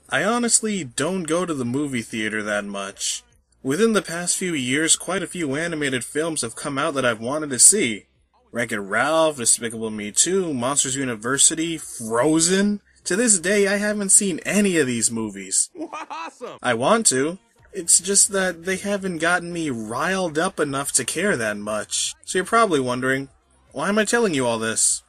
I honestly don't go to the movie theater that much. Within the past few years, quite a few animated films have come out that I've wanted to see. Wreck-It Ralph, Despicable Me 2, Monsters University, Frozen. To this day, I haven't seen any of these movies. Awesome! I want to. It's just that they haven't gotten me riled up enough to care that much. So you're probably wondering, why am I telling you all this?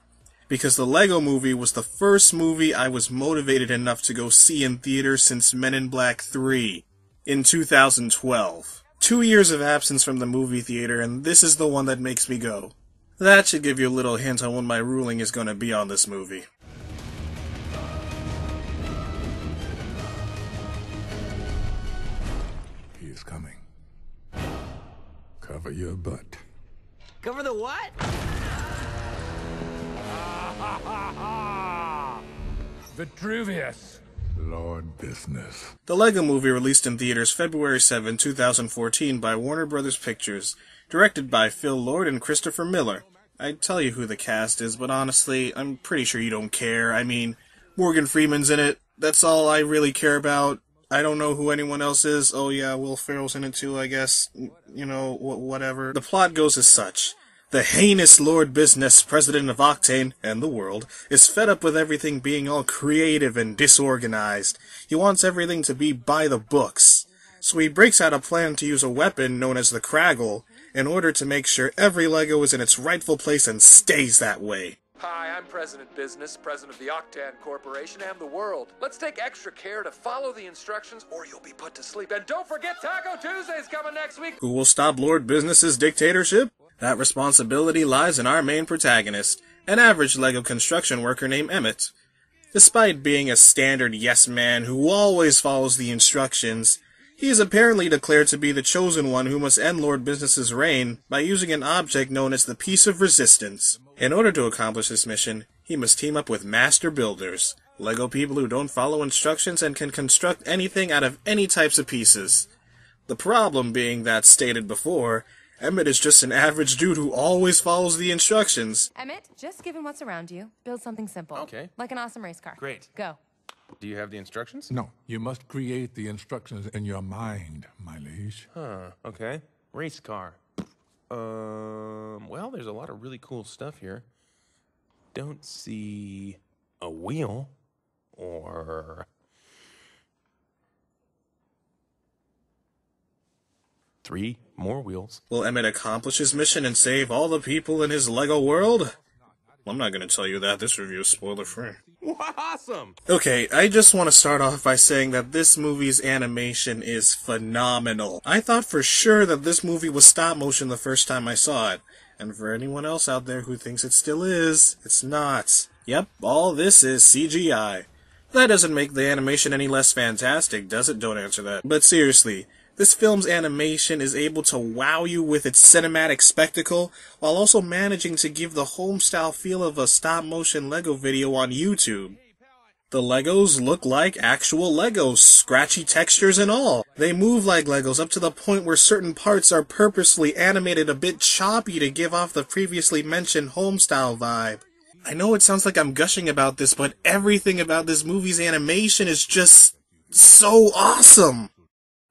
Because the Lego Movie was the first movie I was motivated enough to go see in theaters since Men in Black 3 in 2012. 2 years of absence from the movie theater, and this is the one that makes me go. That should give you a little hint on what my ruling is going to be on this movie. He is coming. Cover your butt. Cover the what? Vitruvius. Lord Business. The Lego Movie released in theaters February 7, 2014 by Warner Brothers Pictures, directed by Phil Lord and Christopher Miller. I'd tell you who the cast is, but honestly, I'm pretty sure you don't care. I mean, Morgan Freeman's in it. That's all I really care about. I don't know who anyone else is. Oh yeah, Will Ferrell's in it too, I guess. You know, whatever. The plot goes as such. The heinous Lord Business, president of Octane, and the world, is fed up with everything being all creative and disorganized. He wants everything to be by the books. So he breaks out a plan to use a weapon known as the Kraggle, in order to make sure every Lego is in its rightful place and stays that way. Hi, I'm President Business, president of the Octan Corporation and the world. Let's take extra care to follow the instructions or you'll be put to sleep. And don't forget Taco Tuesday's coming next week. Who will stop Lord Business's dictatorship? That responsibility lies in our main protagonist, an average Lego construction worker named Emmett. Despite being a standard yes-man who always follows the instructions, he is apparently declared to be the chosen one who must end Lord Business's reign by using an object known as the Piece of Resistance. In order to accomplish this mission, he must team up with master builders, Lego people who don't follow instructions and can construct anything out of any types of pieces. The problem being that, stated before, Emmett is just an average dude who always follows the instructions. Emmett, just given what's around you, build something simple. Okay. Like an awesome race car. Great. Go. Do you have the instructions? No, you must create the instructions in your mind, my liege. Huh, okay. Race car. Well, there's a lot of really cool stuff here. Don't see a wheel or... three more wheels. Will Emmett accomplish his mission and save all the people in his Lego world? Well, I'm not going to tell you that. This review is spoiler-free. Awesome! Okay, I just want to start off by saying that this movie's animation is phenomenal. I thought for sure that this movie was stop-motion the first time I saw it. And for anyone else out there who thinks it still is, it's not. Yep, all this is CGI. That doesn't make the animation any less fantastic, does it? Don't answer that. But seriously, this film's animation is able to wow you with its cinematic spectacle, while also managing to give the home-style feel of a stop-motion Lego video on YouTube. The Legos look like actual Legos, scratchy textures and all. They move like Legos up to the point where certain parts are purposely animated a bit choppy to give off the previously mentioned home-style vibe. I know it sounds like I'm gushing about this, but everything about this movie's animation is just so awesome!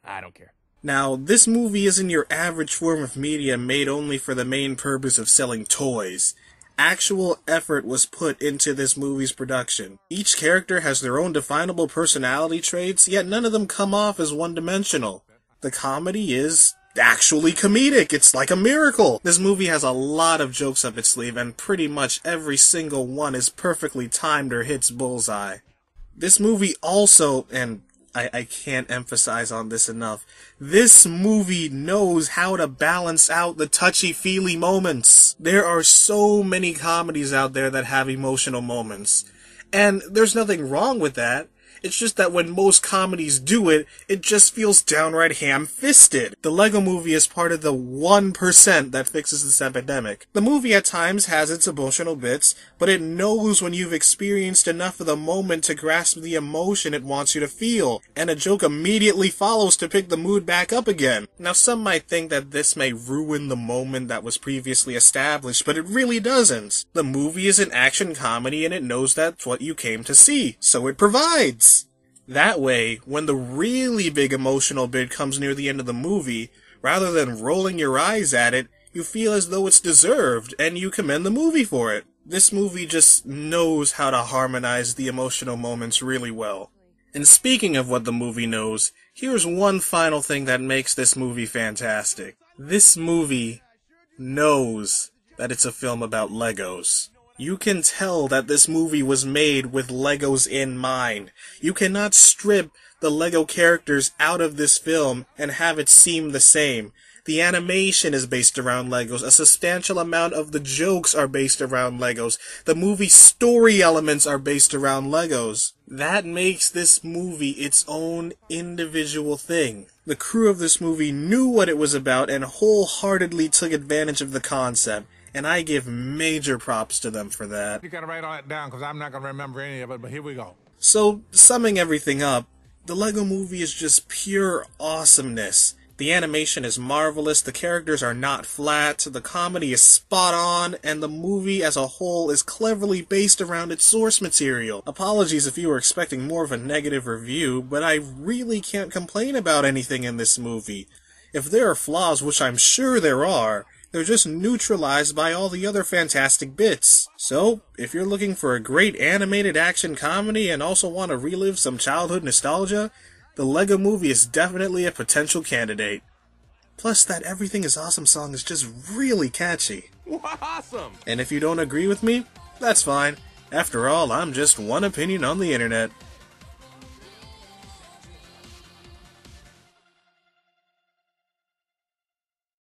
I don't care. Now, this movie isn't your average form of media made only for the main purpose of selling toys. Actual effort was put into this movie's production. Each character has their own definable personality traits, yet none of them come off as one-dimensional. The comedy is actually comedic. It's like a miracle. This movie has a lot of jokes up its sleeve, and pretty much every single one is perfectly timed or hits bullseye. This movie also, and I can't emphasize on this enough, this movie knows how to balance out the touchy-feely moments. There are so many comedies out there that have emotional moments. And there's nothing wrong with that. It's just that when most comedies do it, it just feels downright ham-fisted. The Lego Movie is part of the 1% that fixes this epidemic. The movie at times has its emotional bits, but it knows when you've experienced enough of the moment to grasp the emotion it wants you to feel, and a joke immediately follows to pick the mood back up again. Now, some might think that this may ruin the moment that was previously established, but it really doesn't. The movie is an action comedy and it knows that's what you came to see, so it provides. That way, when the really big emotional bit comes near the end of the movie, rather than rolling your eyes at it, you feel as though it's deserved, and you commend the movie for it. This movie just knows how to harmonize the emotional moments really well. And speaking of what the movie knows, here's one final thing that makes this movie fantastic. This movie knows that it's a film about Legos. You can tell that this movie was made with Legos in mind. You cannot strip the Lego characters out of this film and have it seem the same. The animation is based around Legos. A substantial amount of the jokes are based around Legos. The movie's story elements are based around Legos. That makes this movie its own individual thing. The crew of this movie knew what it was about and wholeheartedly took advantage of the concept. And I give major props to them for that. You gotta write all that down because I'm not gonna remember any of it, but here we go. So, summing everything up, the Lego movie is just pure awesomeness. The animation is marvelous, the characters are not flat, the comedy is spot on, and the movie as a whole is cleverly based around its source material. Apologies if you were expecting more of a negative review, but I really can't complain about anything in this movie. If there are flaws, which I'm sure there are, they're just neutralized by all the other fantastic bits. So, if you're looking for a great animated action comedy and also want to relive some childhood nostalgia, the Lego Movie is definitely a potential candidate. Plus, that Everything is Awesome song is just really catchy. Awesome! And if you don't agree with me, that's fine. After all, I'm just one opinion on the internet.